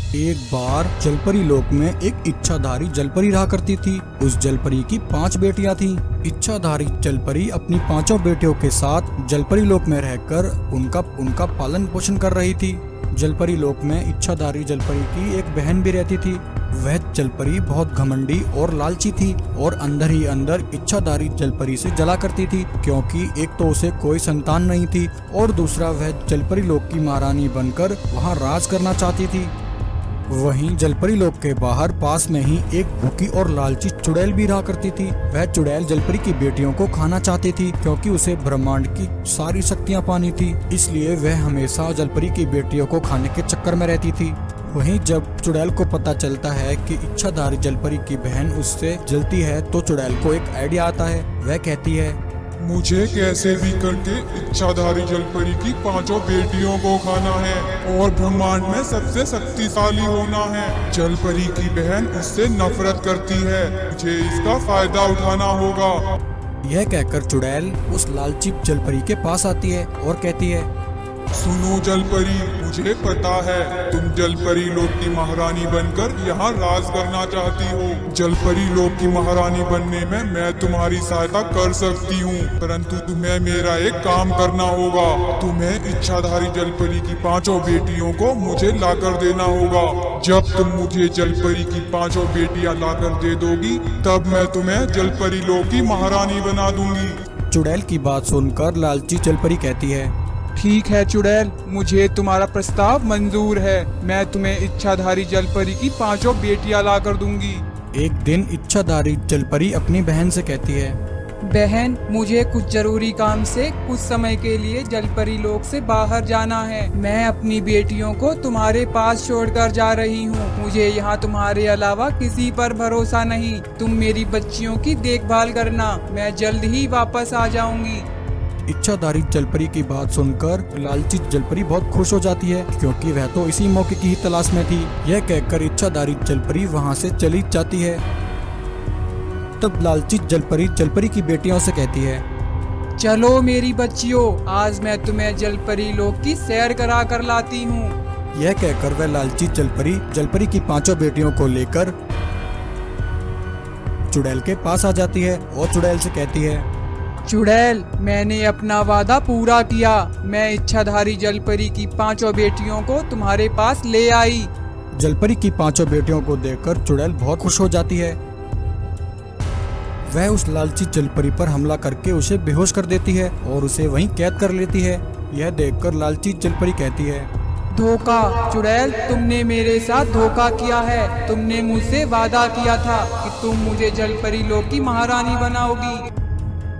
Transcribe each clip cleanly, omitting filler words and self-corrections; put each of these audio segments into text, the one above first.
एक बार जलपरी लोक में एक इच्छाधारी जलपरी रहा करती थी। उस जलपरी की 5 बेटियां थीं। इच्छाधारी जलपरी अपनी 5 बेटियों के साथ जलपरी लोक में रहकर उनका पालन पोषण कर रही थी। जलपरी लोक में इच्छाधारी जलपरी की एक बहन भी रहती थी। वह जलपरी बहुत घमंडी और लालची थी और अंदर ही अंदर इच्छाधारी जलपरी से जला करती थी, क्योंकि एक तो उसे कोई संतान नहीं थी और दूसरा वह जलपरी लोक की महारानी बनकर वहां राज करना चाहती थी। वहीं जलपरी लोक के बाहर पास में ही एक भूखी और लालची चुड़ैल भी रहा करती थी। वह चुड़ैल जलपरी की बेटियों को खाना चाहती थी, क्योंकि उसे ब्रह्मांड की सारी शक्तियां पानी थी, इसलिए वह हमेशा जलपरी की बेटियों को खाने के चक्कर में रहती थी। वहीं जब चुड़ैल को पता चलता है कि इच्छाधारी जलपरी की बहन उससे जलती है, तो चुड़ैल को एक आइडिया आता है। वह कहती है, मुझे कैसे भी करके इच्छाधारी जलपरी की 5 बेटियों को खाना है और ब्रह्मांड में सबसे शक्तिशाली होना है। जलपरी की बहन उससे नफरत करती है, मुझे इसका फायदा उठाना होगा। यह कहकर चुड़ैल उस लालची जलपरी के पास आती है और कहती है, सुनो जलपरी, मुझे पता है तुम जलपरी लोक की महारानी बनकर यहाँ राज करना चाहती हो। जलपरी लोक की महारानी बनने में मैं तुम्हारी सहायता कर सकती हूँ, परंतु तुम्हें मेरा एक काम करना होगा। तुम्हें इच्छाधारी जलपरी की 5 बेटियों को मुझे लाकर देना होगा। जब तुम मुझे जलपरी की 5 बेटियाँ लाकर दे दोगी, तब मैं तुम्हें जलपरी लोक की महारानी बना दूंगी। चुड़ैल की बात सुनकर लालची जलपरी कहती है, ठीक है चुड़ैल, मुझे तुम्हारा प्रस्ताव मंजूर है। मैं तुम्हें इच्छाधारी जलपरी की 5 बेटियां ला कर दूंगी। एक दिन इच्छाधारी जलपरी अपनी बहन से कहती है, बहन, मुझे कुछ जरूरी काम से कुछ समय के लिए जलपरी लोक से बाहर जाना है। मैं अपनी बेटियों को तुम्हारे पास छोड़कर जा रही हूँ। मुझे यहाँ तुम्हारे अलावा किसी पर भरोसा नहीं। तुम मेरी बच्चियों की देखभाल करना, मैं जल्द ही वापस आ जाऊंगी। इच्छाधारी जलपरी की बात सुनकर लालची जलपरी बहुत खुश हो जाती है, क्योंकि वह तो इसी मौके की ही तलाश में थी। यह कहकर इच्छाधारी जलपरी वहां से चली जाती है। तब लालची जलपरी जलपरी की बेटियों से कहती है, चलो मेरी बच्चियों, आज मैं तुम्हें जलपरी लोक की सैर करा कर लाती हूँ। यह कहकर वह लालची जलपरी जलपरी की 5 बेटियों को लेकर चुड़ैल के पास आ जाती है और चुड़ैल से कहती है, चुड़ैल, मैंने अपना वादा पूरा किया। मैं इच्छाधारी जलपरी की 5 बेटियों को तुम्हारे पास ले आई। जलपरी की 5 बेटियों को देखकर चुड़ैल बहुत खुश हो जाती है। वह उस लालची जलपरी पर हमला करके उसे बेहोश कर देती है और उसे वहीं कैद कर लेती है। यह देखकर लालची जलपरी कहती है, धोखा चुड़ैल, तुमने मेरे साथ धोखा किया है। तुमने मुझसे वादा किया था कि तुम मुझे जलपरी लोक की महारानी बनाओगी।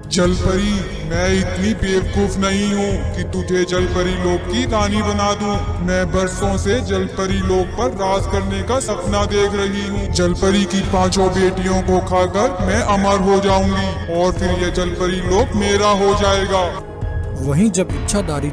जलपरी, मैं इतनी बेवकूफ नहीं हूँ कि तुझे जलपरी लोक की रानी बना दूं। मैं बरसों से जलपरी लोक पर राज करने का सपना देख रही हूँ। जलपरी की 5 बेटियों को खाकर मैं अमर हो जाऊंगी और फिर ये जलपरी लोक मेरा हो जाएगा। वहीं जब इच्छाधारी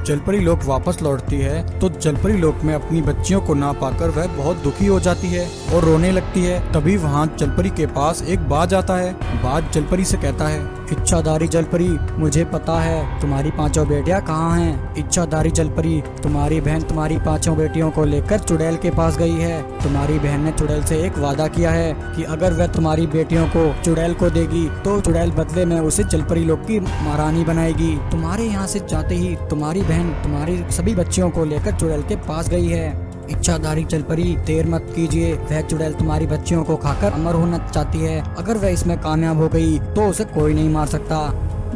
जलपरी लोक वापस लौटती है, तो जलपरी लोक में अपनी बच्चियों को ना पाकर वह बहुत दुखी हो जाती है और रोने लगती है। तभी वहां जलपरी के पास एक बाज आता है। बाज जलपरी से कहता है, इच्छाधारी जलपरी, मुझे पता है तुम्हारी 5 बेटियां कहाँ हैं। इच्छाधारी जलपरी, तुम्हारी बहन तुम्हारी 5 बेटियों को लेकर चुड़ैल के पास गई है। तुम्हारी बहन ने चुड़ैल से एक वादा किया है कि अगर वह तुम्हारी बेटियों को चुड़ैल को देगी, तो चुड़ैल बदले में उसे जलपरी लोक की महारानी बनाएगी। तुम्हारे यहाँ से जाते ही तुम्हारी बहन तुम्हारी सभी बच्चियों को लेकर चुड़ैल के पास गई है। इच्छाधारी जलपरी, देर मत कीजिए, वह चुड़ैल तुम्हारी बच्चियों को खाकर अमर होना चाहती है। अगर वह इसमें कामयाब हो गई तो उसे कोई नहीं मार सकता।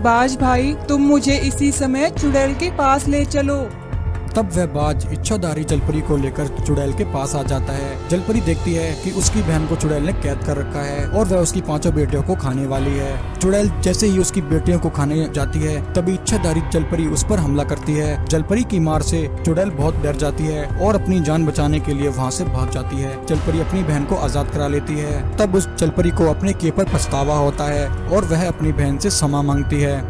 बाज भाई, तुम मुझे इसी समय चुड़ैल के पास ले चलो। तब वह बाज इच्छाधारी जलपरी को लेकर चुड़ैल के पास आ जाता है। जलपरी देखती है कि उसकी बहन को चुड़ैल ने कैद कर रखा है और वह उसकी 5 बेटियों को खाने वाली है। चुड़ैल जैसे ही उसकी बेटियों को खाने जाती है, तभी इच्छाधारी जलपरी उस पर हमला करती है। जलपरी की मार से चुड़ैल बहुत डर जाती है और अपनी जान बचाने के लिए वहाँ से भाग जाती है। जलपरी अपनी बहन को आजाद करा लेती है। तब उस जलपरी को अपने किए पर पछतावा होता है और वह अपनी बहन से क्षमा मांगती है।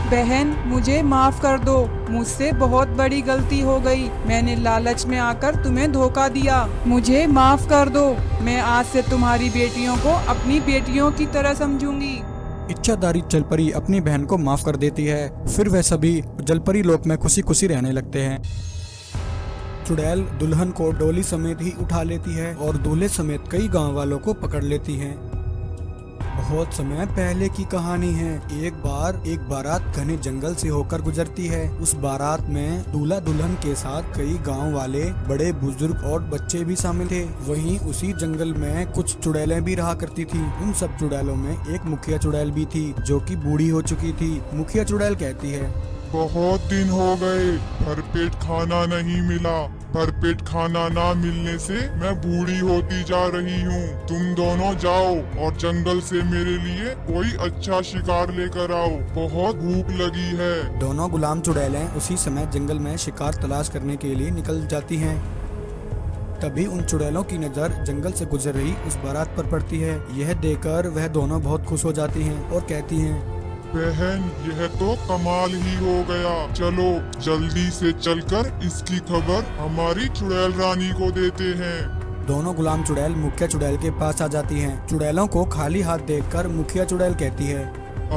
बहन, मुझे माफ कर दो, मुझसे बहुत बड़ी गलती हो गई। मैंने लालच में आकर तुम्हें धोखा दिया। मुझे माफ कर दो। मैं आज से तुम्हारी बेटियों को अपनी बेटियों की तरह समझूंगी। इच्छाधारी जलपरी अपनी बहन को माफ कर देती है। फिर वह सभी जलपरी लोक में खुशी खुशी रहने लगते हैं। चुड़ैल दुल्हन को डोली समेत ही उठा लेती है और दूल्हे समेत कई गांव वालों को पकड़ लेती है। बहुत समय पहले की कहानी है। एक बार एक बारात घने जंगल से होकर गुजरती है। उस बारात में दूल्हा दुल्हन के साथ कई गांव वाले, बड़े बुजुर्ग और बच्चे भी शामिल थे। वहीं उसी जंगल में कुछ चुड़ैलें भी रहा करती थी। उन सब चुड़ैलों में एक मुखिया चुड़ैल भी थी जो कि बूढ़ी हो चुकी थी। मुखिया चुड़ैल कहती है, बहुत दिन हो गए, भरपेट खाना नहीं मिला। भरपेट खाना ना मिलने से मैं बूढ़ी होती जा रही हूँ। तुम दोनों जाओ और जंगल से मेरे लिए कोई अच्छा शिकार लेकर आओ, बहुत भूख लगी है। दोनों गुलाम चुड़ैलें उसी समय जंगल में शिकार तलाश करने के लिए निकल जाती हैं। तभी उन चुड़ैलों की नजर जंगल से गुजर रही उस बारात पर पड़ती है। यह देखकर वह दोनों बहुत खुश हो जाती हैं और कहती हैं, बहन, यह तो कमाल ही हो गया। चलो जल्दी से चलकर इसकी खबर हमारी चुड़ैल रानी को देते हैं। दोनों गुलाम चुड़ैल मुखिया चुड़ैल के पास आ जाती हैं। चुड़ैलों को खाली हाथ देखकर मुखिया चुड़ैल कहती है,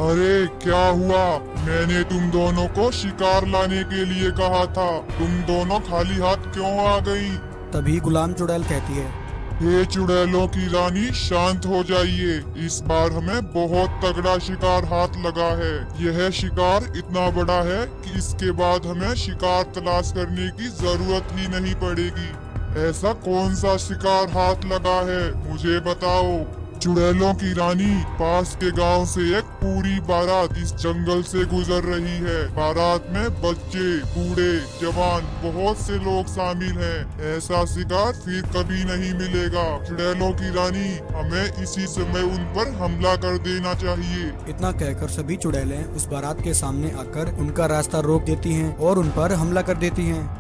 अरे क्या हुआ? मैंने तुम दोनों को शिकार लाने के लिए कहा था, तुम दोनों खाली हाथ क्यों आ गई? तभी गुलाम चुड़ैल कहती है, हे चुड़ैलों की रानी, शांत हो जाइए। इस बार हमें बहुत तगड़ा शिकार हाथ लगा है। यह शिकार इतना बड़ा है कि इसके बाद हमें शिकार तलाश करने की जरूरत ही नहीं पड़ेगी। ऐसा कौन सा शिकार हाथ लगा है, मुझे बताओ। चुड़ैलों की रानी, पास के गांव से एक पूरी बारात इस जंगल से गुजर रही है। बारात में बच्चे, बूढ़े, जवान, बहुत से लोग शामिल हैं। ऐसा शिकार फिर कभी नहीं मिलेगा। चुड़ैलों की रानी, हमें इसी समय उन पर हमला कर देना चाहिए। इतना कहकर सभी चुड़ैलें उस बारात के सामने आकर उनका रास्ता रोक देती हैं और उन पर हमला कर देती हैं।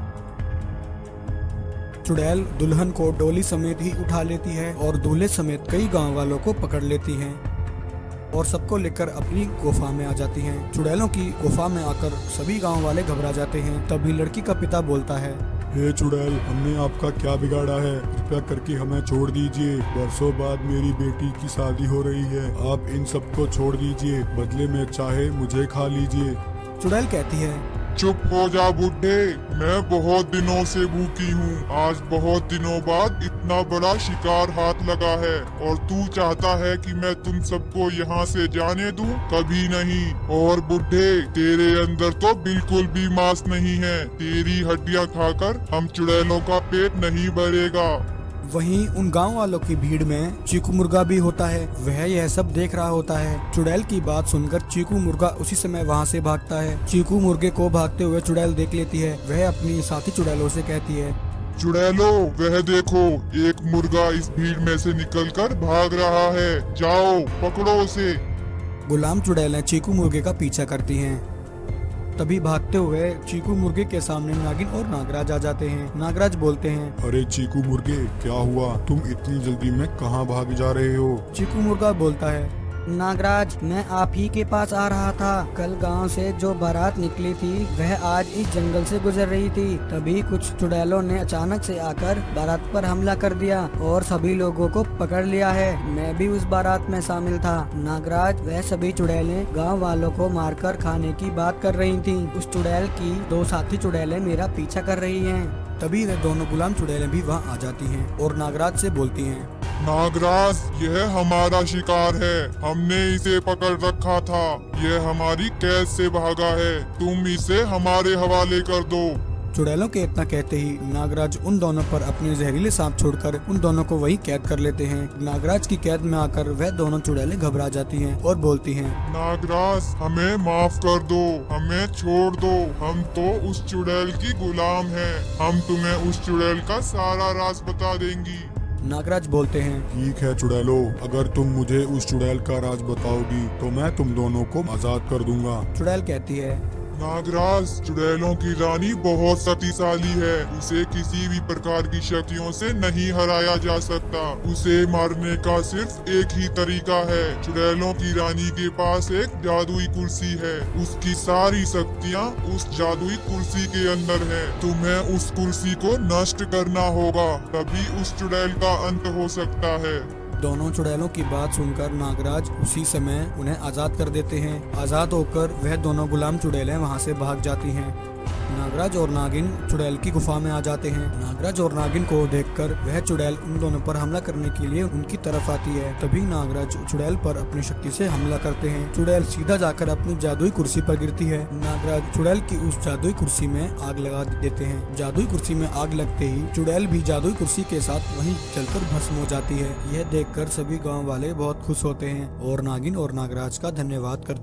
चुड़ैल दुल्हन को डोली समेत ही उठा लेती है और दूल्हे समेत कई गांव वालों को पकड़ लेती हैं और सबको लेकर अपनी गुफा में आ जाती हैं। चुड़ैलों की गुफा में आकर सभी गांव वाले घबरा जाते हैं। तभी लड़की का पिता बोलता है, हे चुड़ैल, हमने आपका क्या बिगाड़ा है? कृपया करके हमें छोड़ दीजिए। बरसों बाद मेरी बेटी की शादी हो रही है। आप इन सबको छोड़ दीजिए, बदले में चाहे मुझे खा लीजिए। चुड़ैल कहती है, चुप हो जा बुड्ढे, मैं बहुत दिनों से भूखी हूँ। आज बहुत दिनों बाद इतना बड़ा शिकार हाथ लगा है और तू चाहता है कि मैं तुम सबको यहाँ से जाने दूँ? कभी नहीं। और बुड्ढे, तेरे अंदर तो बिल्कुल भी मांस नहीं है। तेरी हड्डियाँ खाकर हम चुड़ैलों का पेट नहीं भरेगा। वहीं उन गांव वालों की भीड़ में चीकू मुर्गा भी होता है। वह यह सब देख रहा होता है। चुड़ैल की बात सुनकर चीकू मुर्गा उसी समय वहां से भागता है। चीकू मुर्गे को भागते हुए चुड़ैल देख लेती है। वह अपनी साथी चुड़ैलों से कहती है, चुड़ैलो, वह देखो, एक मुर्गा इस भीड़ में से निकलकर भाग रहा है। जाओ पकड़ो उसे। गुलाम चुड़ैलें चीकू मुर्गे का पीछा करती हैं। तभी भागते हुए चीकू मुर्गे के सामने नागिन और नागराज आ जाते हैं। नागराज बोलते हैं, अरे चीकू मुर्गे, क्या हुआ? तुम इतनी जल्दी में कहाँ भाग जा रहे हो? चीकू मुर्गा बोलता है, नागराज, मैं आप ही के पास आ रहा था। कल गांव से जो बारात निकली थी वह आज इस जंगल से गुजर रही थी। तभी कुछ चुड़ैलों ने अचानक से आकर बारात पर हमला कर दिया और सभी लोगों को पकड़ लिया है। मैं भी उस बारात में शामिल था। नागराज, वह सभी चुड़ैलें गांव वालों को मारकर खाने की बात कर रही थी। उस चुड़ैल की दो साथी चुड़ैलें मेरा पीछा कर रही हैं। तभी वे दोनों गुलाम चुड़ैलें भी वहाँ आ जाती हैं और नागराज से बोलती हैं, नागराज, यह हमारा शिकार है। हमने इसे पकड़ रखा था। यह हमारी कैद से भागा है। तुम इसे हमारे हवाले कर दो। चुड़ैलों के इतना कहते ही नागराज उन दोनों पर अपने जहरीले सांप छोड़कर उन दोनों को वहीं कैद कर लेते हैं। नागराज की कैद में आकर वह दोनों चुड़ैलें घबरा जाती हैं और बोलती हैं, नागराज, हमें माफ कर दो, हमें छोड़ दो। हम तो उस चुड़ैल की गुलाम हैं। हम तुम्हें उस चुड़ैल का सारा राज बता देंगी। नागराज बोलते हैं, ठीक है चुड़ैलो, अगर तुम मुझे उस चुड़ैल का राज बताओगी तो मैं तुम दोनों को आजाद कर दूंगा। चुड़ैल कहती है, नागराज, चुड़ैलों की रानी बहुत शक्तिशाली है। उसे किसी भी प्रकार की शक्तियों से नहीं हराया जा सकता। उसे मारने का सिर्फ एक ही तरीका है। चुड़ैलों की रानी के पास एक जादुई कुर्सी है। उसकी सारी शक्तियाँ उस जादुई कुर्सी के अंदर है। तुम्हें उस कुर्सी को नष्ट करना होगा, तभी उस चुड़ैल का अंत हो सकता है। दोनों चुड़ैलों की बात सुनकर नागराज उसी समय उन्हें आजाद कर देते हैं। आजाद होकर वह दोनों गुलाम चुड़ैलें वहां से भाग जाती हैं। नागराज और नागिन चुड़ैल की गुफा में आ जाते हैं। नागराज और नागिन को देखकर वह चुड़ैल उन दोनों पर हमला करने के लिए उनकी तरफ आती है। तभी नागराज चुड़ैल पर अपनी शक्ति से हमला करते हैं। चुड़ैल सीधा जाकर अपनी जादुई कुर्सी पर गिरती है। नागराज चुड़ैल की उस जादुई कुर्सी में आग लगा देते हैं। जादुई कुर्सी में आग लगते ही चुड़ैल भी जादुई कुर्सी के साथ वहीं जलकर भस्म हो जाती है। यह देखकर सभी गाँव वाले बहुत खुश होते हैं और नागिन और नागराज का धन्यवाद करते हैं।